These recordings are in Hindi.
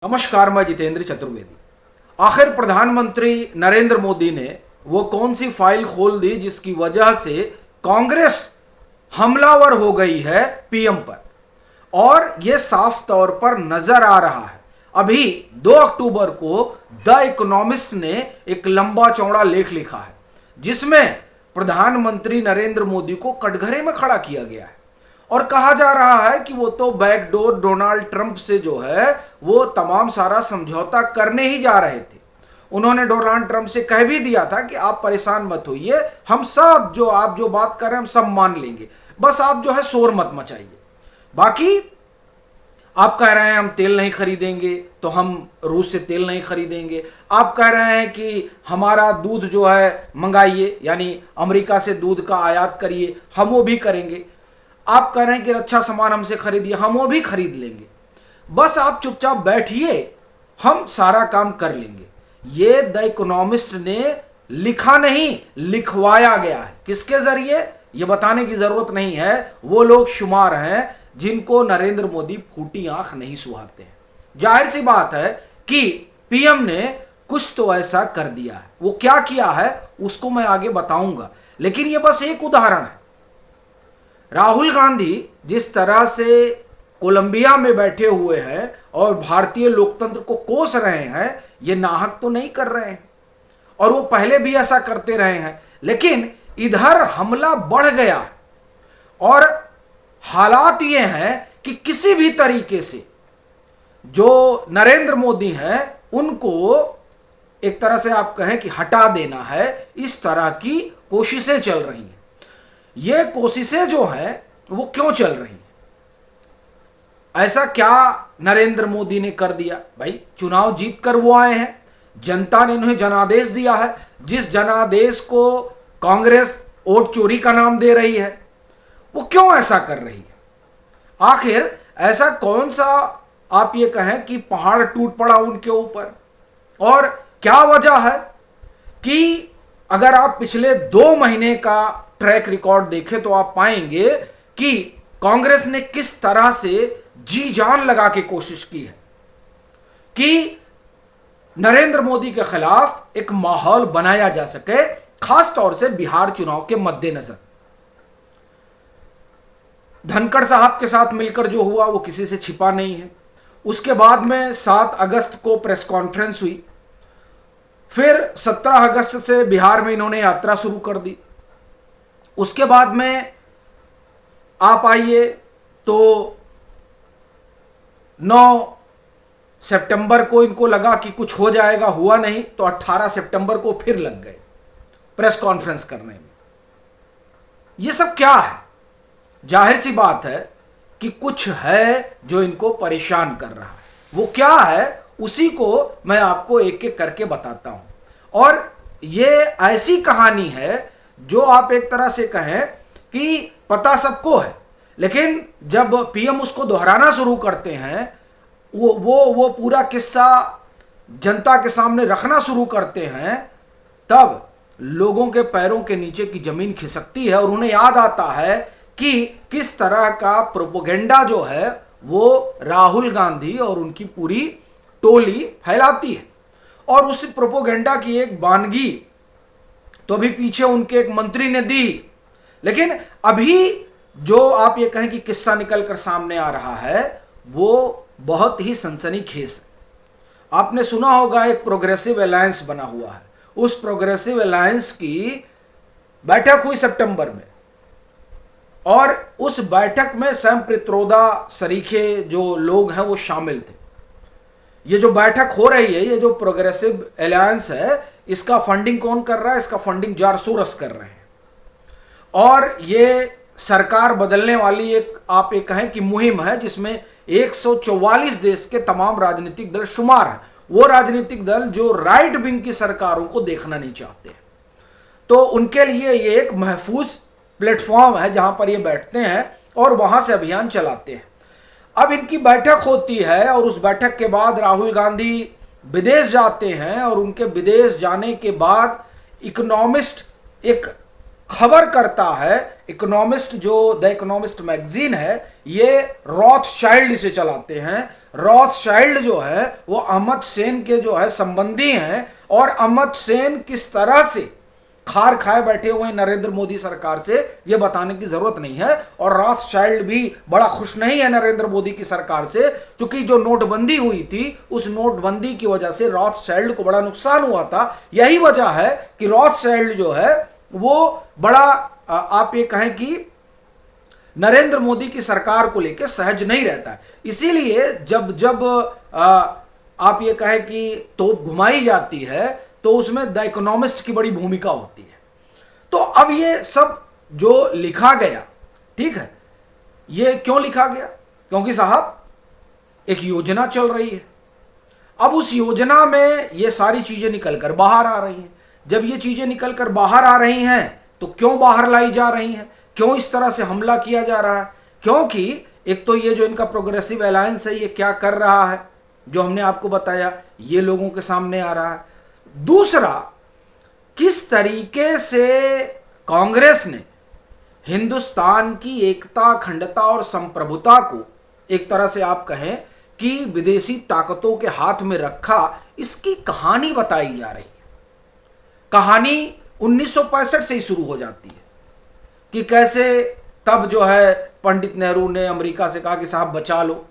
नमस्कार, मैं जितेंद्र चतुर्वेदी। आखिर प्रधानमंत्री नरेंद्र मोदी ने वो कौन सी फाइल खोल दी जिसकी वजह से कांग्रेस हमलावर हो गई है पीएम पर, और ये साफ तौर पर नजर आ रहा है। अभी 2 अक्टूबर को द इकोनॉमिस्ट ने एक लंबा चौड़ा लेख लिखा है जिसमें प्रधानमंत्री नरेंद्र मोदी को कटघरे में खड़ा किया गया है और कहा जा रहा है कि वो तो बैकडोर डोनाल्ड ट्रंप से जो है वो तमाम सारा समझौता करने ही जा रहे थे। उन्होंने डोनाल्ड ट्रंप से कह भी दिया था कि आप परेशान मत होइए, हम सब जो आप जो बात कर रहे हैं हम सब मान लेंगे, बस आप जो है शोर मत मचाइए। बाकी आप कह रहे हैं हम तेल नहीं खरीदेंगे तो हम रूस से तेल नहीं खरीदेंगे। आप कह रहे हैं कि हमारा दूध जो है मंगाइए, यानी अमेरिका से दूध का आयात करिए, हम वो भी करेंगे। आप कह रहे हैं कि अच्छा सामान हमसे खरीदिए, हम वो भी खरीद लेंगे, बस आप चुपचाप बैठिए, हम सारा काम कर लेंगे। ये द इकोनॉमिस्ट ने लिखा नहीं, लिखवाया गया है। किसके जरिए, ये बताने की जरूरत नहीं है। वो लोग शुमार हैं जिनको नरेंद्र मोदी फूटी आंख नहीं सुहाते हैं। जाहिर सी बात है कि पीएम ने कुछ तो ऐसा कर दिया है। वो क्या किया है उसको मैं आगे बताऊंगा, लेकिन ये बस एक उदाहरण है। राहुल गांधी जिस तरह से कोलंबिया में बैठे हुए हैं और भारतीय लोकतंत्र को कोस रहे हैं, ये नाहक तो नहीं कर रहे हैं, और वो पहले भी ऐसा करते रहे हैं। लेकिन इधर हमला बढ़ गया है और हालात ये हैं कि किसी भी तरीके से जो नरेंद्र मोदी हैं उनको एक तरह से आप कहें कि हटा देना है, इस तरह की कोशिशें चल रही हैं। ये कोशिशें जो हैं वो क्यों चल रही हैं? ऐसा क्या नरेंद्र मोदी ने कर दिया? भाई, चुनाव जीत कर वो आए हैं, जनता ने उन्हें जनादेश दिया है, जिस जनादेश को कांग्रेस वोट चोरी का नाम दे रही है, वो क्यों ऐसा कर रही है? आखिर ऐसा कौन सा आप ये कहें कि पहाड़ टूट पड़ा उनके ऊपर? और क्या वजह है कि अगर आप पिछले 2 महीने का ट्रैक रिकॉर्ड देखें तो आप पाएंगे कि कांग्रेस ने किस तरह से जी जान लगा के कोशिश की है कि नरेंद्र मोदी के खिलाफ एक माहौल बनाया जा सके, खास तौर से बिहार चुनाव के मद्देनजर। धनखड़ साहब के साथ मिलकर जो हुआ वो किसी से छिपा नहीं है। उसके बाद में 7 अगस्त को प्रेस कॉन्फ्रेंस हुई, फिर 17 अगस्त से बिहार में इन्होंने यात्रा शुरू कर दी। उसके बाद में आप आइए तो 9 सितंबर को इनको लगा कि कुछ हो जाएगा, हुआ नहीं, तो 18 सितंबर को फिर लग गए प्रेस कॉन्फ्रेंस करने में। ये सब क्या है? जाहिर सी बात है कि कुछ है जो इनको परेशान कर रहा है। वो क्या है उसी को मैं आपको एक एक करके बताता हूं। और ये ऐसी कहानी है जो आप एक तरह से कहें कि पता सबको है, लेकिन जब पीएम उसको दोहराना शुरू करते हैं, वो पूरा किस्सा जनता के सामने रखना शुरू करते हैं, तब लोगों के पैरों के नीचे की जमीन खिसकती है और उन्हें याद आता है कि किस तरह का प्रोपोगेंडा जो है वो राहुल गांधी और उनकी पूरी टोली फैलाती है। और उस प्रोपोगेंडा की एक बानगी तो अभी पीछे उनके एक मंत्री ने दी, लेकिन अभी जो आप ये कहें कि किस्सा निकल कर सामने आ रहा है वो बहुत ही सनसनीखेज है। आपने सुना होगा एक प्रोग्रेसिव अलायंस बना हुआ है। उस प्रोग्रेसिव अलायंस की बैठक हुई सितंबर में, और उस बैठक में सैम पित्रोदा सरीखे जो लोग हैं वो शामिल थे। ये जो बैठक हो रही है, ये जो प्रोग्रेसिव अलायंस है, इसका फंडिंग कौन कर रहा है? इसका फंडिंग जॉर्ज सोरोस कर रहे हैं। और ये सरकार बदलने वाली एक आप ये कहें कि मुहिम है जिसमें 144 देश के तमाम राजनीतिक दल शुमार हैं। वो राजनीतिक दल जो राइट विंग की सरकारों को देखना नहीं चाहते, तो उनके लिए ये एक महफूज प्लेटफॉर्म है जहां पर ये बैठते हैं और वहां से अभियान चलाते हैं। अब इनकी बैठक होती है और उस बैठक के बाद राहुल गांधी विदेश जाते हैं, और उनके विदेश जाने के बाद इकोनॉमिस्ट एक खबर करता है। इकोनॉमिस्ट जो द इकोनॉमिस्ट मैगजीन है, ये रॉथशाइल्ड से चलाते हैं, रॉथशाइल्ड जो है वो अहमद सेन के जो है संबंधी हैं, और अहमद सेन किस तरह से खार खाए बैठे हुए नरेंद्र मोदी सरकार से, ये बताने की जरूरत नहीं है। और रॉथशाइल्ड भी बड़ा खुश नहीं है नरेंद्र मोदी की सरकार से, क्योंकि जो नोटबंदी हुई थी उस नोटबंदी की वजह से रॉथशाइल्ड को बड़ा नुकसान हुआ था। यही वजह है कि रॉथशाइल्ड जो है वो बड़ा आप ये कहें कि नरेंद्र मोदी की सरकार को लेकर सहज नहीं रहता है। इसीलिए जब जब आप ये कहें कि तोप घुमाई जाती है तो उसमें द इकोनॉमिस्ट की बड़ी भूमिका होती है। तो अब ये सब जो लिखा गया, ठीक है, ये क्यों लिखा गया? क्योंकि साहब एक योजना चल रही है। अब उस योजना में ये सारी चीजें निकलकर बाहर आ रही हैं। जब ये चीजें निकलकर बाहर आ रही हैं तो क्यों बाहर लाई जा रही हैं, क्यों इस तरह से हमला किया जा रहा है? क्योंकि एक तो ये जो इनका प्रोग्रेसिव अलायंस है ये क्या कर रहा है, जो हमने आपको बताया, ये लोगों के सामने आ रहा है। दूसरा, किस तरीके से कांग्रेस ने हिंदुस्तान की एकता, अखंडता और संप्रभुता को एक तरह से आप कहें कि विदेशी ताकतों के हाथ में रखा, इसकी कहानी बताई जा रही है। कहानी 1965 से ही शुरू हो जाती है कि कैसे तब जो है पंडित नेहरू ने अमेरिका से कहा कि साहब बचा लो,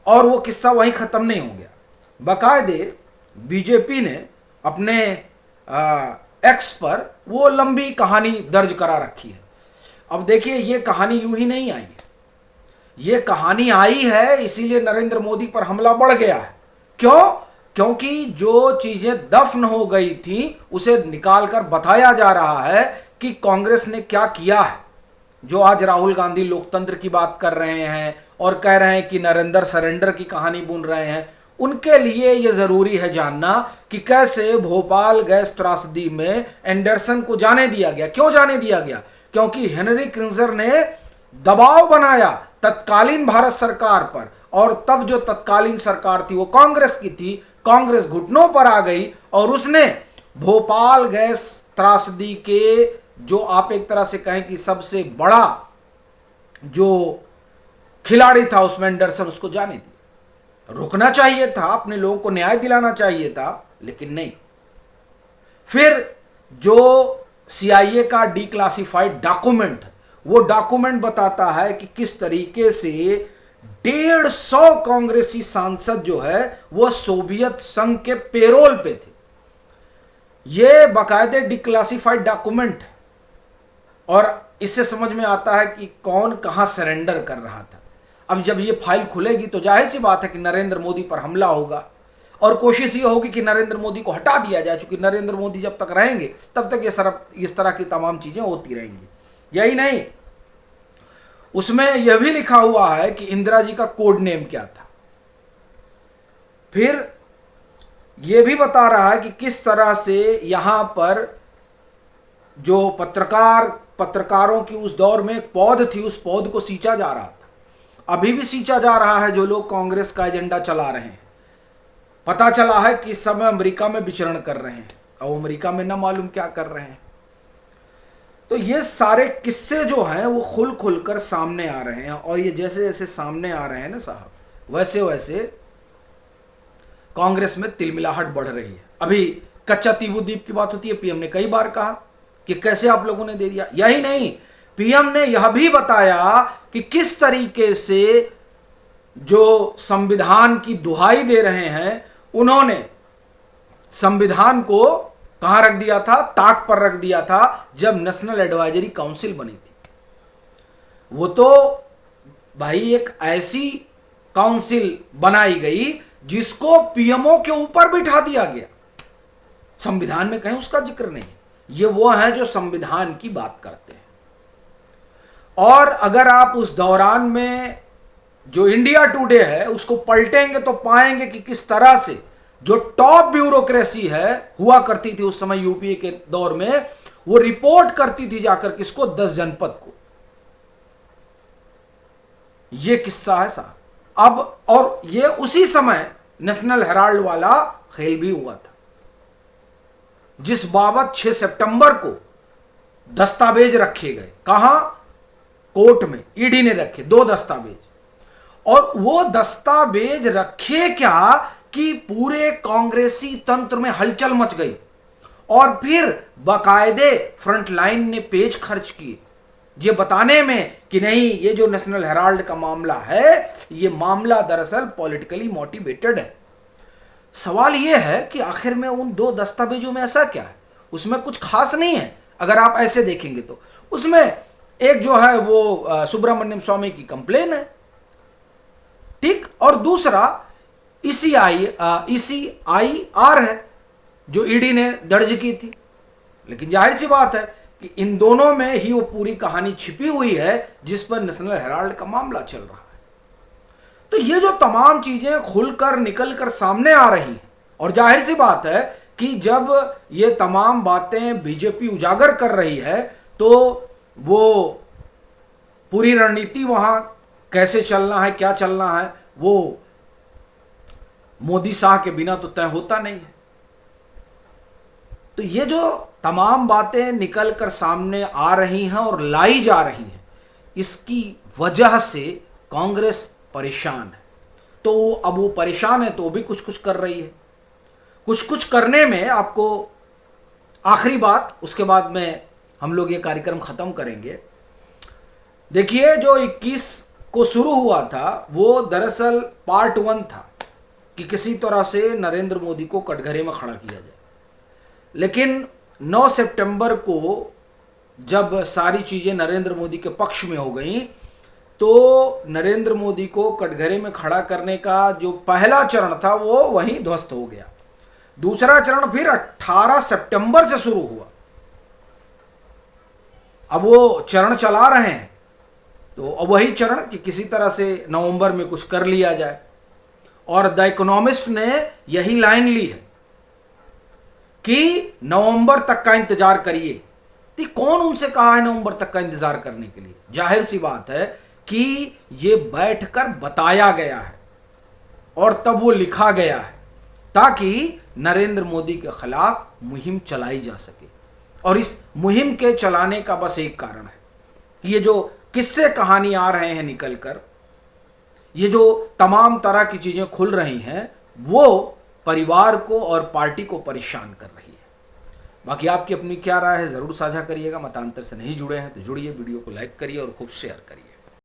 और वो किस्सा वहीं खत्म नहीं हो गया। बाकायदे बीजेपी ने अपने एक्स पर वो लंबी कहानी दर्ज करा रखी है। अब देखिए, ये कहानी यूं ही नहीं आई है, ये कहानी आई है इसीलिए नरेंद्र मोदी पर हमला बढ़ गया है। क्यों? क्योंकि जो चीजें दफन हो गई थी उसे निकालकर बताया जा रहा है कि कांग्रेस ने क्या किया है। जो आज राहुल गांधी लोकतंत्र की बात कर रहे हैं और कह रहे हैं कि नरेंद्र सरेंडर की कहानी बुन रहे हैं, उनके लिए यह जरूरी है जानना कि कैसे भोपाल गैस त्रासदी में एंडरसन को जाने दिया गया। क्यों जाने दिया गया? क्योंकि हेनरी किसिंजर ने दबाव बनाया तत्कालीन भारत सरकार पर, और तब जो तत्कालीन सरकार थी वो कांग्रेस की थी। कांग्रेस घुटनों पर आ गई और उसने भोपाल गैस त्रासदी के जो आप एक तरह से कहें कि सबसे बड़ा जो खिलाड़ी था उसमें एंडरसन, उसको जाने दिया। रुकना चाहिए था, अपने लोगों को न्याय दिलाना चाहिए था, लेकिन नहीं। फिर जो सीआईए का डीक्लासिफाइड डॉक्यूमेंट, वो डॉक्यूमेंट बताता है कि किस तरीके से 150 कांग्रेसी सांसद जो है वो सोवियत संघ के पेरोल पे थे। ये बाकायदे डिक्लासिफाइड डॉक्यूमेंट है, और इससे समझ में आता है कि कौन कहां सरेंडर कर रहा था। अब जब ये फाइल खुलेगी तो जाहिर सी बात है कि नरेंद्र मोदी पर हमला होगा, और कोशिश ये होगी कि नरेंद्र मोदी को हटा दिया जाए, क्योंकि नरेंद्र मोदी जब तक रहेंगे तब तक इस तरह की तमाम चीजें होती रहेंगी। यही नहीं, उसमें यह भी लिखा हुआ है कि इंदिरा जी का कोड नेम क्या था। फिर यह भी बता रहा है कि किस तरह से यहां पर जो पत्रकारों की उस दौर में एक पौध थी, उस पौध को सींचा जा रहा था। अभी भी सींचा जा रहा है जो लोग कांग्रेस का एजेंडा चला रहे हैं। पता चला है कि इस समय अमेरिका में विचरण कर रहे हैं, और अमेरिका में ना मालूम क्या कर रहे हैं। तो ये सारे किस्से जो हैं वो खुल खुलकर सामने आ रहे हैं, और ये जैसे जैसे सामने आ रहे हैं ना साहब, वैसे वैसे कांग्रेस में तिलमिलाहट बढ़ रही है। अभी कच्चा तीबूद्वीप की बात होती है, पीएम ने कई बार कहा कि कैसे आप लोगों ने दे दिया। यही नहीं, पीएम ने यह भी बताया कि किस तरीके से जो संविधान की दुहाई दे रहे हैं, उन्होंने संविधान को कहां रख दिया था? ताक पर रख दिया था जब नेशनल एडवाइजरी काउंसिल बनी थी। वो तो भाई एक ऐसी काउंसिल बनाई गई जिसको पीएमओ के ऊपर बिठा दिया गया। संविधान में कहीं उसका जिक्र नहीं। ये वो हैं जो संविधान की बात करते हैं। और अगर आप उस दौरान में जो इंडिया टुडे है उसको पलटेंगे तो पाएंगे कि किस तरह से जो टॉप ब्यूरोक्रेसी है हुआ करती थी उस समय यूपीए के दौर में, वो रिपोर्ट करती थी जाकर किसको? 10 जनपद को। ये किस्सा है साहब। अब और ये उसी समय नेशनल हेराल्ड वाला खेल भी हुआ था, जिस बाबत 6 सितंबर को दस्तावेज रखे गए। कहां? कोर्ट में ईडी ने रखे 2 दस्तावेज, और वो दस्तावेज रखे क्या कि पूरे कांग्रेसी तंत्र में हलचल मच गई और फिर बाकायदे फ्रंटलाइन ने पेज खर्च किए ये बताने में कि नहीं, ये जो नेशनल हेराल्ड का मामला है, ये मामला दरअसल पॉलिटिकली मोटिवेटेड है। सवाल ये है कि आखिर में उन दो दस्तावेजों में ऐसा क्या है? उसमें कुछ खास नहीं है अगर आप ऐसे देखेंगे तो। उसमें एक जो है वो सुब्रमण्यम स्वामी की कंप्लेन है, ठीक, और दूसरा ECIR है जो ईडी ने दर्ज की थी। लेकिन जाहिर सी बात है कि इन दोनों में ही वो पूरी कहानी छिपी हुई है जिस पर नेशनल हेराल्ड का मामला चल रहा है। तो ये जो तमाम चीजें खुलकर निकलकर सामने आ रही हैं, और जाहिर सी बात है कि जब ये तमाम बातें बीजेपी उजागर कर रही है तो वो पूरी रणनीति वहां कैसे चलना है, क्या चलना है, वो मोदी शाह के बिना तो तय होता नहीं है। तो ये जो तमाम बातें निकल कर सामने आ रही हैं और लाई जा रही हैं, इसकी वजह से कांग्रेस परेशान है। तो अब वो परेशान है तो वो भी कुछ कुछ कर रही है। कुछ कुछ करने में आपको आखिरी बात, उसके बाद में हम लोग ये कार्यक्रम ख़त्म करेंगे। देखिए, जो 21 को शुरू हुआ था वो दरअसल पार्ट 1 था कि किसी तरह से नरेंद्र मोदी को कटघरे में खड़ा किया जाए। लेकिन 9 सितंबर को जब सारी चीज़ें नरेंद्र मोदी के पक्ष में हो गई तो नरेंद्र मोदी को कटघरे में खड़ा करने का जो पहला चरण था वो वहीं ध्वस्त हो गया। दूसरा चरण फिर 18 सितंबर से शुरू हुआ। अब वो चरण चला रहे हैं, तो अब वही चरण कि किसी तरह से नवंबर में कुछ कर लिया जाए। और द इकोनॉमिस्ट ने यही लाइन ली है कि नवंबर तक का इंतजार करिए। तो कौन उनसे कहा है नवंबर तक का इंतजार करने के लिए? जाहिर सी बात है कि ये बैठकर बताया गया है और तब वो लिखा गया है ताकि नरेंद्र मोदी के खिलाफ मुहिम चलाई जा सके। और इस मुहिम के चलाने का बस एक कारण है कि ये जो किस्से कहानी आ रहे हैं निकल कर, ये जो तमाम तरह की चीज़ें खुल रही हैं, वो परिवार को और पार्टी को परेशान कर रही है। बाकी आपकी अपनी क्या राय है ज़रूर साझा करिएगा। मतांतर से नहीं जुड़े हैं तो जुड़िए, वीडियो को लाइक करिए और खूब शेयर करिए।